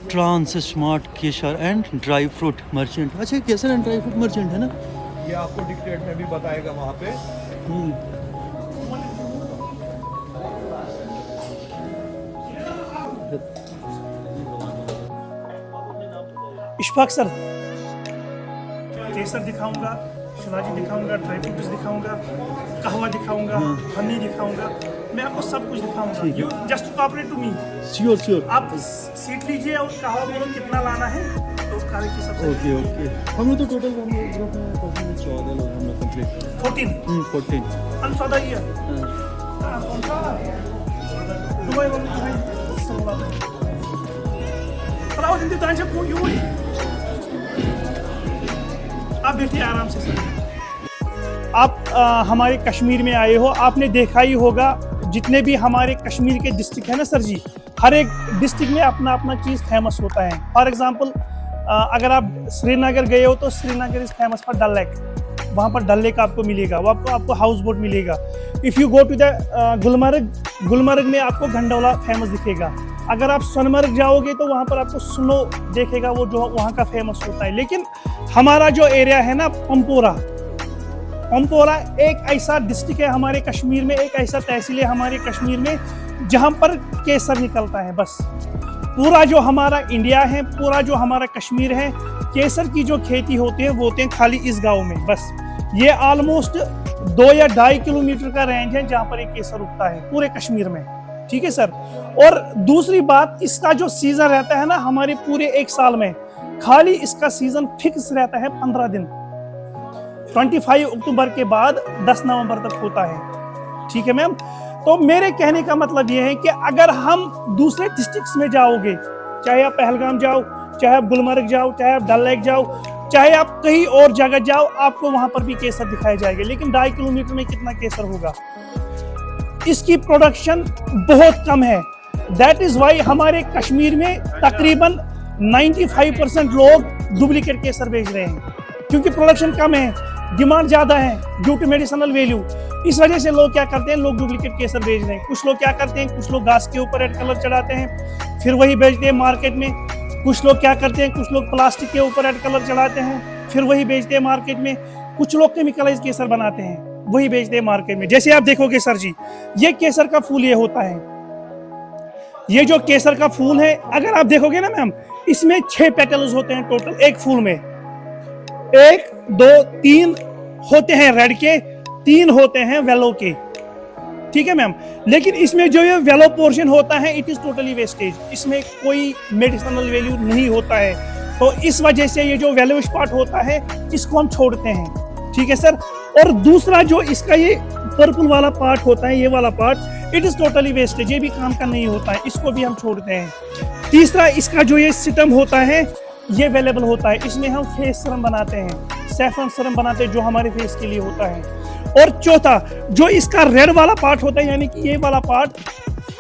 Trans smart kesar and dry fruit merchant. अच्छा, kesar and dry fruit merchant है ना? ये आपको डिक्टेट में भी बताएगा वहाँ पे। इशफाक सर, केसर दिखाऊंगा, शिलाजी दिखाऊंगा, ड्राई फ्रूट्स दिखाऊंगा, कहवा दिखाऊंगा, हनी दिखाऊंगा, मैं आपको सब कुछ दिखाऊंगा। You just cooperate to me. Sure sure. आप सीट लीजिए और कहवा बोलो कितना लाना है तो काले के सबसे। Okay okay. हम लोग तो टोटल हम लोग ग्रुप में 14 लोग हम लोग कंप्लीट। 14 अनसौदा ही है। कौन सा? दुबई वाला है। चलाओ जल्दी दांचे को यू। आप बैठिए आराम से सर। आप हमारे कश्मीर में आए हो, आपने देखा ही होगा जितने भी हमारे कश्मीर के डिस्ट्रिक्ट है ना सर जी, हर एक डिस्ट्रिक्ट में अपना अपना चीज़ फेमस होता है। फॉर एग्जांपल अगर आप श्रीनगर गए हो तो Srinagar is famous for Dal lake, वहाँ पर डल लेक आपको मिलेगा, वो आपको हाउस बोट मिलेगा। If you go to the Gulmarg में आपको गंडोला फेमस दिखेगा। अगर आप सोनमर्ग जाओगे तो वहाँ पर आपको स्नो देखेगा, वो जो वहाँ का फेमस होता है। लेकिन हमारा जो एरिया है ना पंपोरा एक ऐसा डिस्ट्रिक्ट है हमारे कश्मीर में, एक ऐसा तहसील है हमारे कश्मीर में जहाँ पर केसर निकलता है। बस पूरा जो हमारा इंडिया है, पूरा जो हमारा कश्मीर है, केसर की जो खेती होती है वो होते हैं खाली इस गाँव में। बस ये ऑलमोस्ट 2 या 2.5 किलोमीटर का रेंज है जहाँ पर ये केसर उगता है पूरे कश्मीर में। ठीक है सर। और दूसरी बात, इसका जो सीजन रहता है ना हमारे पूरे एक साल में, खाली इसका सीजन फिक्स रहता है 15 दिन। 25 अक्टूबर के बाद 10 नवंबर तक होता है। ठीक है मैम। तो मेरे कहने का मतलब ये है कि अगर हम दूसरे डिस्ट्रिक्ट्स में जाओगे, चाहे आप पहलगाम जाओ, चाहे आप गुलमर्ग जाओ, चाहे आप डल लेक जाओ, चाहे आप कहीं और जगह जाओ, आपको वहां पर भी केसर दिखाए जाएंगे। लेकिन 2.5 किलोमीटर में कितना केसर होगा? इसकी प्रोडक्शन बहुत कम है। दैट इज वाई हमारे कश्मीर में तकरीबन 95% लोग डुप्लीकेट केसर बेच रहे हैं, क्योंकि प्रोडक्शन कम है, डिमांड ज्यादा है ड्यू टू मेडिसिनल वैल्यू। इस वजह से लोग क्या करते हैं, लोग डुप्लीकेट केसर बेच रहे हैं। कुछ लोग क्या करते हैं, कुछ लोग घास के ऊपर रेड कलर चढ़ाते हैं, फिर वही बेचते हैं मार्केट में। कुछ लोग क्या करते हैं, कुछ लोग प्लास्टिक के ऊपर रेड कलर चढ़ाते हैं, फिर वही बेचते हैं मार्केट में। कुछ लोग केमिकलाइज केसर बनाते हैं, वही बेचते हैं मार्केट में। जैसे आप देखोगे सर जी, ये केसर का फूल ये होता है, ये जो केसर का फूल है, अगर आप देखोगे ना मैम, इसमें 6 पेटल्स होते हैं टोटल एक फूल में। 1 2 3 होते हैं रेड के, 3 होते हैं वेलो के। ठीक है मैम। लेकिन इसमें जो ये वेलो पोर्शन होता है, इट इज टोटली वेस्टेज, इसमें कोई मेडिसिनल वैल्यू नहीं होता है। तो इस वजह से ये जो वेलोइश पार्ट होता है, इसको हम छोड़ते हैं। ठीक है सर। और दूसरा जो इसका ये पर्पल वाला पार्ट होता है, ये वाला part, it is totally wastage, ये भी काम का नहीं होता है, इसको भी हम छोड़ते हैं। तीसरा, इसका जो ये सिस्टम होता है ये अवेलेबल होता है, इसमें हम फेस सीरम बनाते हैं, सैफरन सीरम बनाते हैं जो हमारे फेस के लिए होता है। और चौथा, जो इसका रेड वाला पार्ट होता है, यानी कि ये वाला part,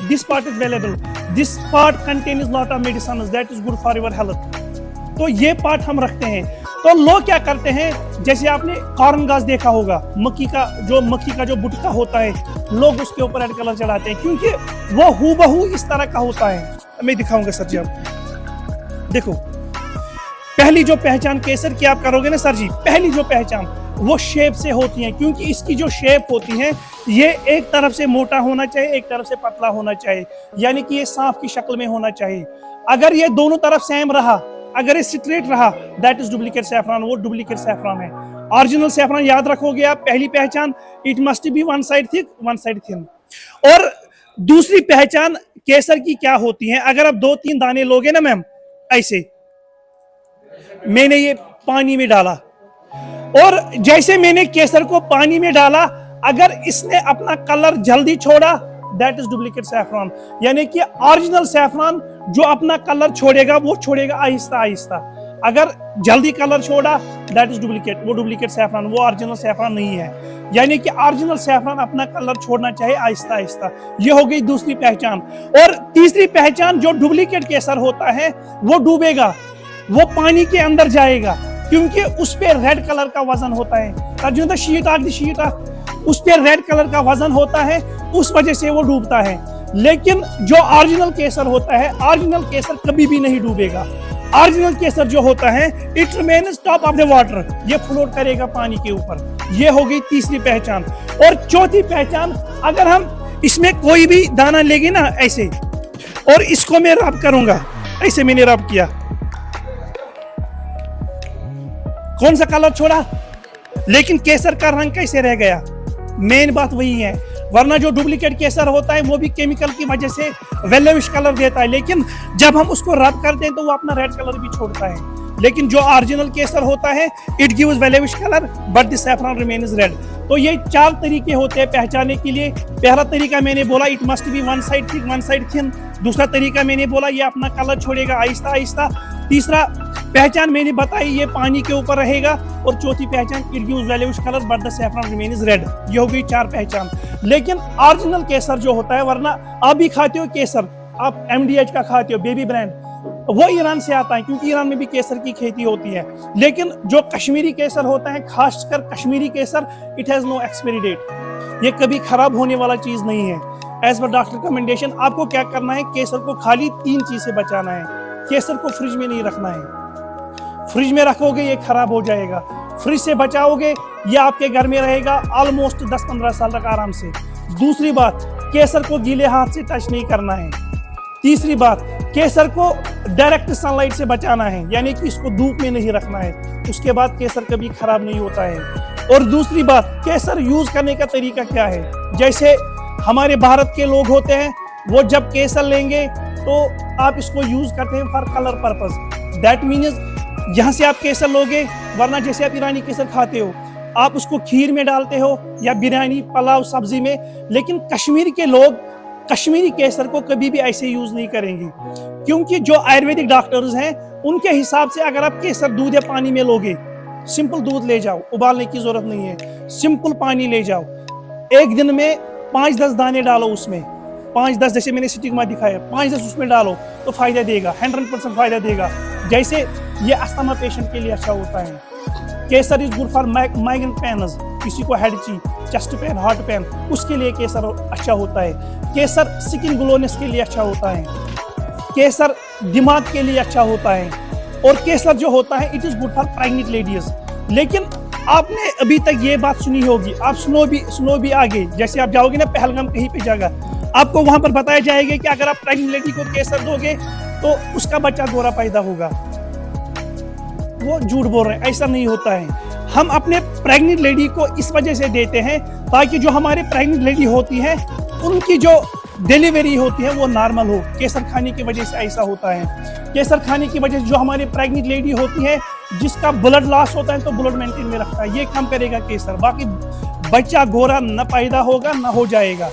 this part is available, this part contains lot of medicine that is good for your health. तो ये पार्ट हम रखते हैं। तो लोग क्या करते हैं, जैसे आपने कॉर्न घास देखा होगा, मक्की का जो बुटका होता है, लोग उसके ऊपर रेड कलर चढ़ाते हैं, क्योंकि वो हूबहू इस तरह का होता है। मैं दिखाऊंगा सर जी, आप देखो। पहली जो पहचान केसर की आप करोगे ना सर जी, पहली जो पहचान वो शेप से होती है, क्योंकि इसकी जो शेप होती है, ये एक तरफ से मोटा होना चाहिए, एक तरफ से पतला होना चाहिए, यानी कि ये सांप की शक्ल में होना चाहिए। अगर ये दोनों तरफ सेम रहा, अगर ये स्ट्रेट रहा, दैट इज डुप्लीकेट सैफरान, वो डुप्लीकेट सैफरान है। ओरिजिनल सैफरान याद रखोगे आप, पहली पहचान, it must be one side thick, one side thin. और दूसरी पहचान केसर की क्या होती है, अगर आप 2-3 दाने लोगे ना मैम, ऐसे मैंने ये पानी में डाला, और जैसे मैंने केसर को पानी में डाला, अगर इसने अपना कलर जल्दी छोड़ा, दैट इज डुप्लीकेट सैफरान। यानी कि ओरिजिनल सैफरान जो अपना कलर छोड़ेगा, वो छोड़ेगा आहिस्ता आहिस्ता। अगर जल्दी कलर छोड़ा, दैट इज डुप्लीकेट, वो डुप्लीकेट सैफरान, वो ओरिजिनल सैफरान नहीं है। यानी कि ओरिजिनल सैफरान अपना कलर छोड़ना चाहिए आहिस्ता आहिस्ता। ये हो गई दूसरी पहचान। और तीसरी पहचान, जो डुप्लीकेट केसर होता है, वो डूबेगा, वो पानी के अंदर जाएगा, क्योंकि उस पे रेड कलर का वजन होता है। शीट उस पे रेड कलर का वजन होता है, उस वजह से वो डूबता है। लेकिन जो ओरिजिनल केसर होता है, ओरिजिनल केसर कभी भी नहीं डूबेगा। ओरिजिनल केसर जो होता है it remains top of the water, ये फ्लोट करेगा पानी के ऊपर। ये हो गई तीसरी पहचान। और चौथी पहचान, अगर हम इसमें कोई भी दाना लेंगे ना ऐसे, और इसको मैं रब करूंगा, ऐसे मैंने रब किया, कौन सा कलर छोड़ा, लेकिन केसर का रंग कैसे रह गया? मेन बात वही है। वरना जो डुप्लीकेट केसर होता है वो भी केमिकल की वजह से येलोविश कलर देता है, लेकिन जब हम उसको रब करते हैं तो वो अपना रेड कलर भी छोड़ता है। लेकिन जो ओरिजिनल केसर होता है it gives yellowish colour but the saffron remains red. तो ये 4 तरीके होते हैं पहचानने के लिए। पहला तरीका मैंने बोला it must be one side thick one side thin. दूसरा तरीका मैंने बोला ये अपना कलर छोड़ेगा आहिस्ता आहिस्ता। तीसरा पहचान मैंने बताई ये पानी के ऊपर रहेगा। और चौथी पहचान it gives yellowish colour but the saffron remains red. ये हो गई 4 पहचान। लेकिन ओरिजिनल केसर जो होता है, वरना आप भी खाते हो केसर, आप MDH का खाते हो, बेबी ब्रांड, वो ईरान से आता है क्योंकि ईरान में भी केसर की खेती होती है। लेकिन जो कश्मीरी केसर होता है, खासकर कश्मीरी केसर, it has no expiry date, ये कभी खराब होने वाला चीज नहीं है। एज पर डॉक्टर रिकमेंडेशन आपको क्या करना है, केसर को खाली 3 चीज से बचाना है। केसर को फ्रिज में नहीं रखना है, फ्रिज में रखोगे ये खराब हो जाएगा। फ्रिज से बचाओगे ये आपके घर में रहेगा ऑलमोस्ट 10-15 साल तक आराम से। दूसरी बात, केसर को गीले हाथ से टच नहीं करना है। तीसरी बात, केसर को डायरेक्ट सनलाइट से बचाना है, यानी कि इसको धूप में नहीं रखना है। उसके बाद केसर कभी खराब नहीं होता है। और दूसरी बात, केसर यूज करने का तरीका क्या है। जैसे हमारे भारत के लोग होते हैं, वो जब केसर लेंगे तो आप इसको यूज करते हैं for colour purpose. That means यहाँ से आप केसर लोगे, वरना जैसे आप ईरानी केसर खाते हो आप उसको खीर में डालते हो या बिरयानी, पुलाव, सब्जी में। लेकिन कश्मीर के लोग कश्मीरी केसर को कभी भी ऐसे यूज नहीं करेंगे, क्योंकि जो आयुर्वेदिक डॉक्टर्स हैं उनके हिसाब से अगर आप केसर दूध या पानी में लोगे, सिंपल दूध ले जाओ, उबालने की जरूरत नहीं है, सिंपल पानी ले जाओ, एक दिन में 5-10 दाने डालो उसमें, 5-10 जैसे मैंने स्टिग्मा दिखाया, 5-10 उसमें डालो तो फायदा देगा, 100% फायदा देगा। जैसे ये अस्थमा पेशेंट के लिए अच्छा होता है। Kesar is good for migraine pains, किसी को हेड ची, चेस्ट पेन, हार्ट पेन, उसके लिए केसर अच्छा होता है। केसर स्किन ग्लोनेस के लिए अच्छा होता है। केसर दिमाग के लिए अच्छा होता है। और केसर जो होता है it is good for pregnant ladies. लेकिन आपने अभी तक ये बात सुनी होगी, आप सुनो भी आगे, जैसे आप जाओगे ना पहलगाम कहीं पे जगह, आपको वहां पर बताया जाएगा कि अगर आप प्रेग्नेंट लेडी को केसर दोगे तो उसका बच्चा गोरा पैदा होगा। वो झूठ बोल रहे हैं, ऐसा नहीं होता है। हम अपने प्रेग्नेंट लेडी को इस वजह से देते हैं ताकि जो हमारे प्रेग्नेंट लेडी होती है उनकी जो डिलीवरी होती है वो नॉर्मल हो। केसर खाने की वजह से ऐसा होता है। केसर खाने की वजह से जो हमारी प्रेग्नेंट लेडी होती है जिसका ब्लड लॉस होता है तो ब्लड मेंटेन में रखता है, ये कम करेगा केसर। बाकी बच्चा गोरा न पैदा होगा न हो जाएगा।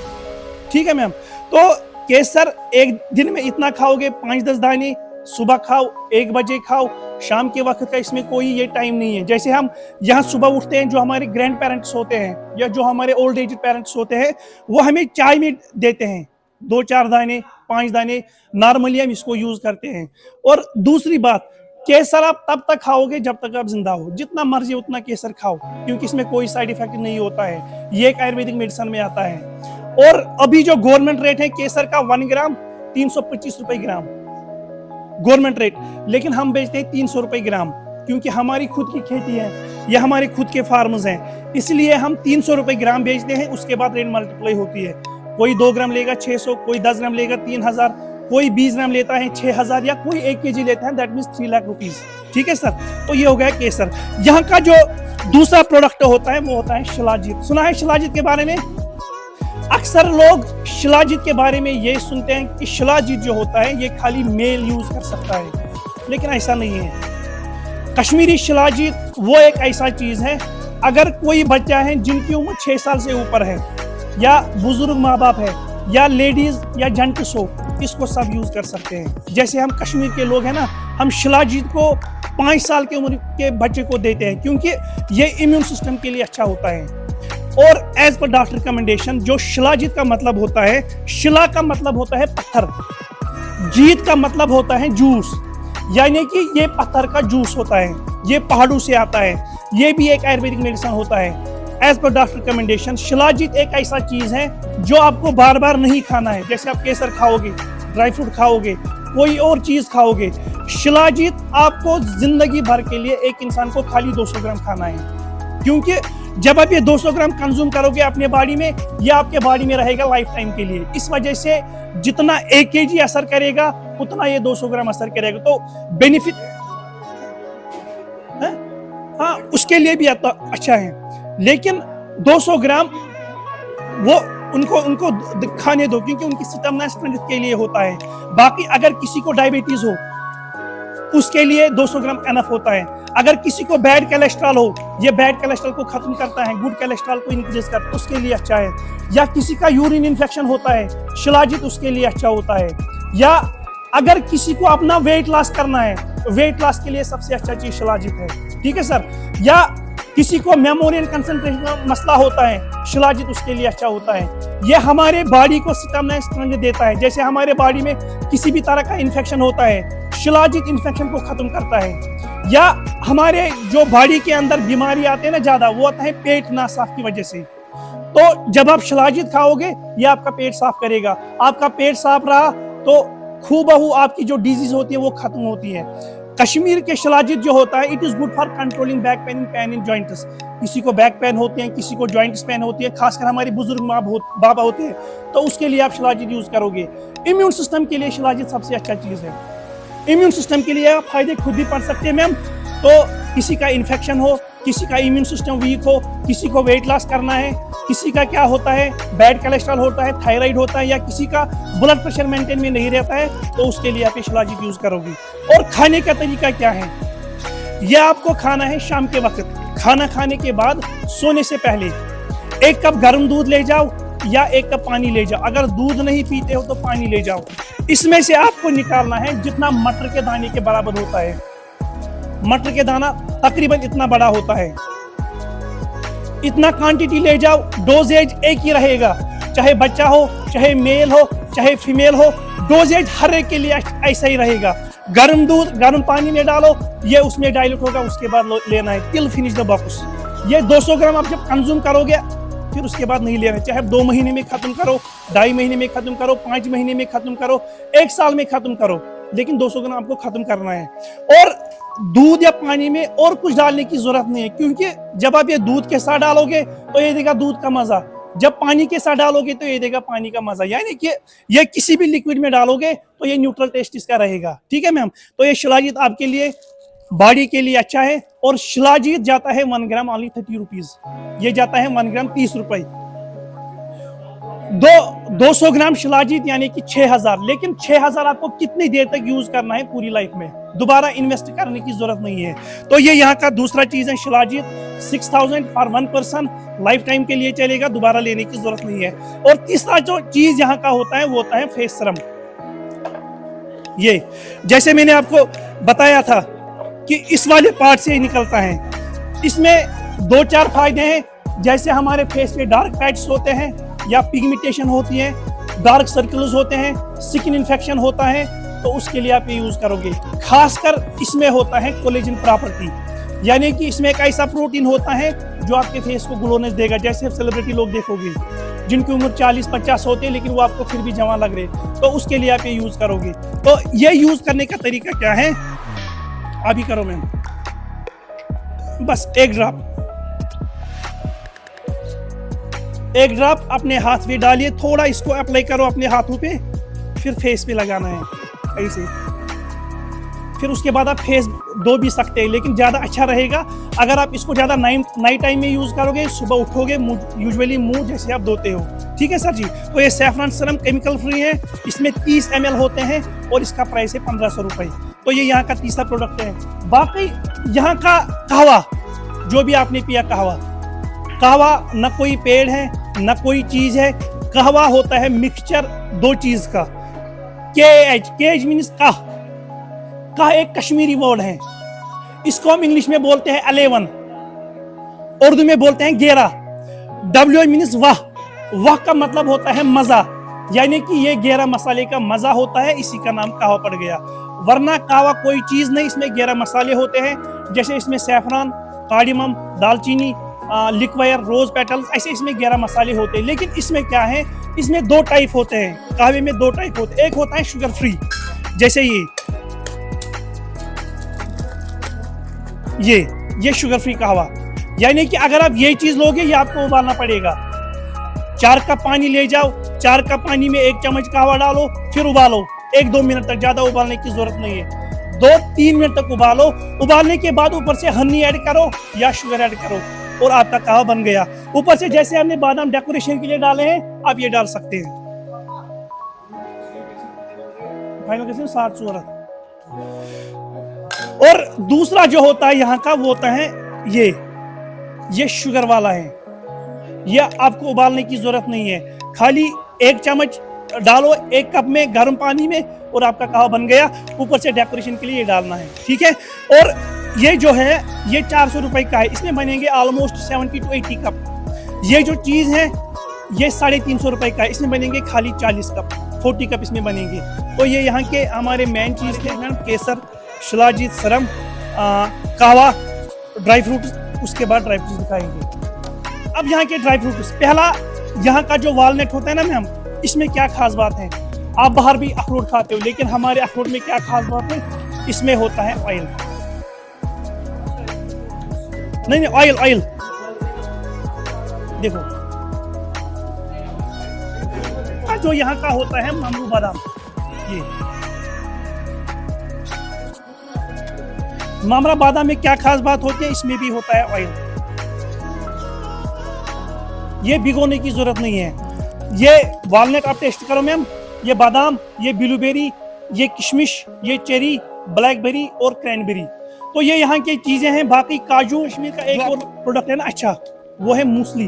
ठीक है मैम। तो केसर एक दिन में इतना खाओगे, 5-10 दाने, सुबह खाओ, 1 बजे खाओ, शाम के वक्त का इसमें कोई ये टाइम नहीं है। जैसे हम यहाँ सुबह उठते हैं, जो हमारे ग्रैंड पेरेंट्स होते हैं या जो हमारे ओल्ड एज पेरेंट्स होते हैं वो हमें चाय में देते हैं 2-4 दाने, 5 दाने, नॉर्मली हम इसको यूज करते हैं। और दूसरी बात, केसर आप तब तक खाओगे जब तक आप जिंदा हो, जितना मर्जी उतना केसर खाओ, क्योंकि इसमें कोई साइड इफेक्ट नहीं होता है। ये एक आयुर्वेदिक मेडिसिन में आता है। और अभी जो गवर्नमेंट रेट है केसर का 1 ग्राम 325 रुपए ग्राम गवर्नमेंट रेट, लेकिन हम बेचते हैं 300 रुपए ग्राम, क्योंकि हमारी खुद की खेती है, ये हमारे खुद के फार्मर्स हैं, इसलिए हम 300 रुपए ग्राम बेचते हैं। उसके बाद रेट मल्टीप्लाई होती है, कोई 2 ग्राम लेगा 600, कोई 10 ग्राम लेगा 3000, कोई 20 ग्राम लेता है 6000, या कोई 1 kg लेता है, दैट मीन्स 3 लाख रुपीज। ठीक है सर। तो ये हो गया केसर। यहाँ का जो दूसरा प्रोडक्ट होता है वो होता है शिलाजीत। सुना है शिलाजीत के बारे में? अक्सर लोग शिलाजीत के बारे में ये सुनते हैं कि शिलाजीत जो होता है ये खाली मेल यूज कर सकता है, लेकिन ऐसा नहीं है। कश्मीरी शिलाजीत वो एक ऐसा चीज है, अगर कोई बच्चा है जिनकी उम्र 6 साल से ऊपर है, या बुजुर्ग माँ बाप है, या लेडीज या जेंट्स हो, इसको सब यूज कर सकते हैं। जैसे हम कश्मीर के लोग हैं ना, हम शिलाजीत को 5 साल की उम्र के बच्चे को देते हैं, क्योंकि ये इम्यून सिस्टम के लिए अच्छा होता है। और एज पर डॉक्टर रिकमेंडेशन, जो शिलाजीत का मतलब होता है, शिला का मतलब होता है पत्थर, जीत का मतलब होता है जूस, यानी कि ये पत्थर का जूस होता है, ये पहाड़ों से आता है, ये भी एक आयुर्वेदिक मेडिसिन होता है। As per doctor recommendation shilajit एक ऐसा चीज है जो आपको बार बार नहीं खाना है। जैसे आप केसर खाओगे, ड्राई फ्रूट खाओगे, कोई और चीज खाओगे, शिलाजीत आपको जिंदगी भर के लिए एक इंसान को खाली 200 ग्राम खाना है। क्योंकि जब आप ये 200 ग्राम कंज्यूम करोगे अपने बॉडी में, ये आपके बॉडी में रहेगा लाइफ टाइम के लिए। इस वजह से जितना 1 kg असर करेगा उतना ये 200 ग्राम असर करेगा। तो बेनिफिट हाँ उसके लिए भी अच्छा है, लेकिन 200 ग्राम वो उनको खाने दो, क्योंकि उनकी स्टेमिना स्ट्रेंथ के लिए होता है। बाकी अगर किसी को डायबिटीज हो उसके लिए 200 ग्राम एनफ होता है। अगर किसी को बैड कोलेस्ट्रॉल हो, ये बैड कोलेस्ट्रॉल को खत्म करता है, गुड कोलेस्ट्रॉल को इंक्रीज करता है, उसके लिए अच्छा है। या किसी का यूरिन इन्फेक्शन होता है, शिलाजीत उसके लिए अच्छा होता है। या अगर किसी को अपना वेट लॉस करना है, वेट लॉस के लिए सबसे अच्छा चीज शिलाजीत है। ठीक है सर। या किसी को मेमोरी एंड कंसंट्रेशन का मसला होता है, शिलाजीत उसके लिए अच्छा होता है। ये हमारे बॉडी को स्टेमिना स्ट्रेंथ देता है। जैसे हमारे बॉडी में किसी भी तरह का इन्फेक्शन होता है, शिलाजीत इन्फेक्शन को खत्म करता है। या हमारे जो बॉडी के अंदर बीमारी आते हैं ना ज्यादा, वो आता है पेट ना साफ की वजह से। तो जब आप शिलाजीत खाओगे ये आपका पेट साफ करेगा। आपका पेट साफ रहा तो खूबहू आपकी जो डिजीज होती है वो खत्म होती है। कश्मीर के शिलाजीत जो होता है, it is good for controlling back pain, pain in joints. किसी को बैक पेन होते हैं, किसी को जॉइंट्स पेन होती है, खासकर हमारे बुजुर्ग बाबा होते हैं, तो उसके लिए आप शिलाजीत यूज करोगे। इम्यून सिस्टम के लिए शिलाजीत सबसे अच्छा चीज है। इम्यून सिस्टम के लिए आप फायदे खुद भी पढ़ सकते हैं मैम। तो किसी का इन्फेक्शन हो, किसी का इम्यून सिस्टम वीक हो, किसी को वेट लॉस करना है, किसी का क्या होता है बैड कोलेस्ट्रॉल होता है, थायराइड होता है, या किसी का ब्लड प्रेशर मेंटेन में नहीं रहता है, तो उसके लिए आप ये शिलाजीत यूज करोगे। और खाने का तरीका क्या है, यह आपको खाना है शाम के वक्त, खाना खाने के बाद सोने से पहले 1 कप गर्म दूध ले जाओ या 1 कप पानी ले जाओ। अगर दूध नहीं पीते हो तो पानी ले जाओ। इसमें से आपको निकालना है जितना मटर के दाने के बराबर होता है। मटर के दाना तकरीबन इतना बड़ा होता है, इतना क्वांटिटी ले जाओ। डोजेज एक ही रहेगा, चाहे बच्चा हो, चाहे मेल हो, चाहे फीमेल हो, डोजेज हर एक के लिए ऐसा ही रहेगा। गर्म दूध गर्म पानी में डालो, ये उसमें डाइल्यूट होगा, उसके बाद लेना है टिल फिनिश द बॉक्स। ये 200 ग्राम आप जब कंज्यूम करोगे फिर उसके बाद नहीं लेना है। चाहे 2 महीने में खत्म करो, 2.5 महीने में खत्म करो, 5 महीने में खत्म करो, 1 साल में खत्म करो, लेकिन 200 ग्राम आपको खत्म करना है। और दूध या पानी में और कुछ डालने की जरूरत नहीं है, क्योंकि जब आप ये दूध के साथ डालोगे तो ये देगा दूध का मजा, जब पानी के साथ डालोगे तो ये देगा पानी का मजा। यानी कि ये किसी भी लिक्विड में डालोगे तो ये न्यूट्रल टेस्ट इसका रहेगा। ठीक है मैम। तो ये शिलाजीत आपके लिए बॉडी के लिए अच्छा है। और शिलाजीत जाता है 1 ग्राम ओनली 30 रुपीज, ये जाता है 1 ग्राम 30 रुपए। 200 ग्राम शिलाजीत यानी कि 6000। लेकिन 6000 आपको कितनी देर तक यूज करना है पूरी लाइफ में, दोबारा इन्वेस्ट करने की जरूरत नहीं है। तो ये यहाँ का दूसरा चीज है shilajit, 6000 for 1 person, life time के लिए चलेगा, दोबारा लेने की जरूरत नहीं है। और तीसरा जो चीज यहाँ का होता है वो होता है फेस सीरम। ये जैसे मैंने आपको बताया था कि इस वाले पार्ट से निकलता है। इसमें 2-4 फायदे हैं। जैसे हमारे फेस पे डार्क पैच होते हैं या पिगमेंटेशन होती है, डार्क सर्कल्स होते हैं, स्किन इन्फेक्शन होता है, तो उसके लिए आप ये यूज करोगे। खासकर इसमें होता है कोलेजन प्रॉपर्टी, यानी कि इसमें एक ऐसा प्रोटीन होता है जो आपके फेस को ग्लोनेस देगा। जैसे सेलिब्रिटी लोग देखोगे जिनकी उम्र 40-50 होते हैं लेकिन वो आपको फिर भी जवान लग रहे, तो उसके लिए आप ये यूज करोगे। तो ये यूज करने का तरीका क्या है, अभी करो मैम। बस 1 ड्रॉप अपने हाथ में डालिए, थोड़ा इसको अप्लाई करो अपने हाथों पे, फिर फेस पे लगाना है ऐसे। फिर उसके बाद आप फेस धो भी सकते हैं, लेकिन ज़्यादा अच्छा रहेगा अगर आप इसको ज़्यादा नाइट टाइम में यूज़ करोगे। सुबह उठोगे यूजुअली मुंह जैसे आप धोते हो। ठीक है सर जी। तो ये सैफरन सीरम केमिकल फ्री है, इसमें 30 ml होते हैं और इसका प्राइस है 1500 रुपये। तो ये यहाँ का तीसरा प्रोडक्ट है। बाकी यहाँ का कहवा, जो भी आपने पिया कहवा न कोई पेड़ है न कोई चीज है। कहवा होता है मिक्सचर 2 चीज का। केज मीन्स कह एक कश्मीरी वर्ड है, इसको हम इंग्लिश में बोलते हैं 11, उर्दू में बोलते हैं 11। W मीन्स वाह का मतलब होता है मजा, यानी कि ये 11 मसाले का मजा होता है, इसी का नाम कहवा पड़ गया। वरना कहवा कोई चीज नहीं, इसमें 11 मसाले होते हैं। जैसे इसमें सैफरान, कार्डिमम, दालचीनी, लिक्वायर, रोज पेटल्स, ऐसे इसमें 11 मसाले होते हैं। लेकिन इसमें क्या है, इसमें 2 टाइप होते हैं कहवे में, 2 टाइप होते हैं। एक होता है शुगर फ्री, जैसे ये शुगर फ्री कहवा, यानी कि अगर आप ये चीज लोगे ये आपको उबालना पड़ेगा। 4 कप पानी ले जाओ, 4 कप पानी में 1 चम्मच कहवा डालो, फिर उबालो 1-2 मिनट तक, ज्यादा उबालने की जरूरत नहीं है। 2-3 मिनट तक उबालो। उबालने के बाद ऊपर से हनी ऐड करो या शुगर ऐड करो और आपका कहवा बन गया। ऊपर से जैसे हमने बादाम डेकोरेशन के लिए डाले हैं, आप ये डाल सकते हैं। फाइनल कैसे 7 सूरत। और दूसरा जो होता है यहाँ का, वो होता है ये शुगर वाला है। ये आपको उबालने की जरूरत नहीं है, खाली 1 चम्मच डालो 1 कप में गर्म पानी में और आपका कहवा बन गया। ऊपर से डेकोरेशन के लिए ये डालना है, ठीक है। और ये जो है ये 400 रुपए का है, इसमें बनेंगे ऑलमोस्ट 70 to 80 कप। ये जो चीज है ये 350 रुपए का है, इसमें बनेंगे खाली 40 कप, 40 कप इसमें बनेंगे। तो ये यहाँ के हमारे मेन चीज थे मैम, केसर, शिलाजीत, सरम, कहवा, ड्राई फ्रूट्स। उसके बाद ड्राई फ्रूट्स दिखाएंगे। अब यहाँ के ड्राई फ्रूट्स, पहला यहाँ का जो वालनट होता है ना मैम, इसमें क्या खास बात है, आप बाहर भी अखरोट खाते हो, लेकिन हमारे अखरोट में क्या खास बात है, इसमें होता है ऑयल। नहीं ऑयल देखो। जो यहाँ का होता है मामरू बादाम, ये मामरा बादाम में क्या खास बात होती है, इसमें भी होता है ऑयल। ये भिगोने की जरूरत नहीं है। ये वालनट आप टेस्ट करो मैम, ये बादाम, ये ब्लूबेरी, ये किशमिश, ये चेरी, ब्लैकबेरी और क्रैनबेरी। तो ये यहाँ की चीजें हैं। बाकी काजू, कश्मीर का एक और प्रोडक्ट है ना, अच्छा, वो है मूसली।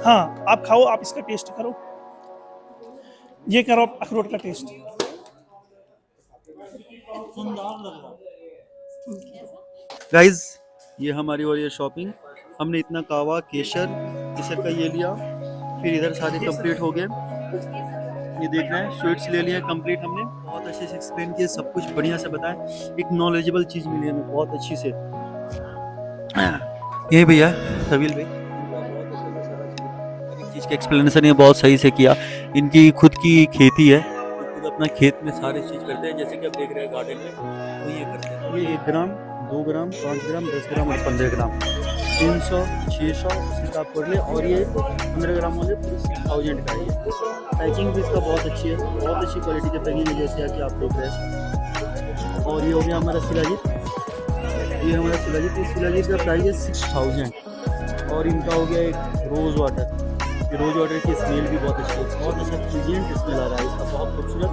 हाँ आप खाओ, आप इसका टेस्ट करो, ये करो अखरोट का टेस्ट। गाइज ये हमारी और ये शॉपिंग, हमने इतना कहवा, केसर का ये लिया, फिर इधर सारे कंप्लीट हो गए। ये देख रहे हैं स्वीट्स ले लिए कंप्लीट हमने। बहुत अच्छे से एक्सप्लेन किया, सब कुछ बढ़िया से बताएं, एक नॉलेजेबल चीज़ मिली हमें बहुत अच्छी से। ये भैया सवील भाई, चीज़ का एक्सप्लेनेशन ये बहुत सही से किया। इनकी खुद की खेती है, खुद अपना खेत में सारी चीज़ करते हैं, जैसे कि आप देख रहे हैं गार्डन में, तो ये करते हैं। ये 1 ग्राम, 2 ग्राम, 5 ग्राम, 10 ग्राम और 15 ग्राम, 300, 600 उस हिसाब कर ले। और ये 15 ग्राम वाले पूरे 6000 का है। ये पैकिंग भी इसका बहुत अच्छी है, बहुत अच्छी क्वालिटी की पैकिंग है, जैसे कि आप देख रहे हैं। और ये हो गया हमारा शिलाजीत, ये हमारा शिलाजीत, इस शिलाजीत का प्राइस है 6000। और इनका हो गया एक रोज़ वाटर, ये रोज़ वाटर की स्मेल भी बहुत अच्छी है, बहुत अच्छा प्लीजेंट स्मेल आ रहा है इसका, बहुत खूबसूरत।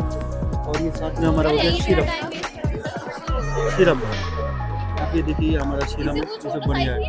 और ये साथ में हमारा हो गया सिरप, ये देखिए हमारा सिरप, ये सब बढ़िया है।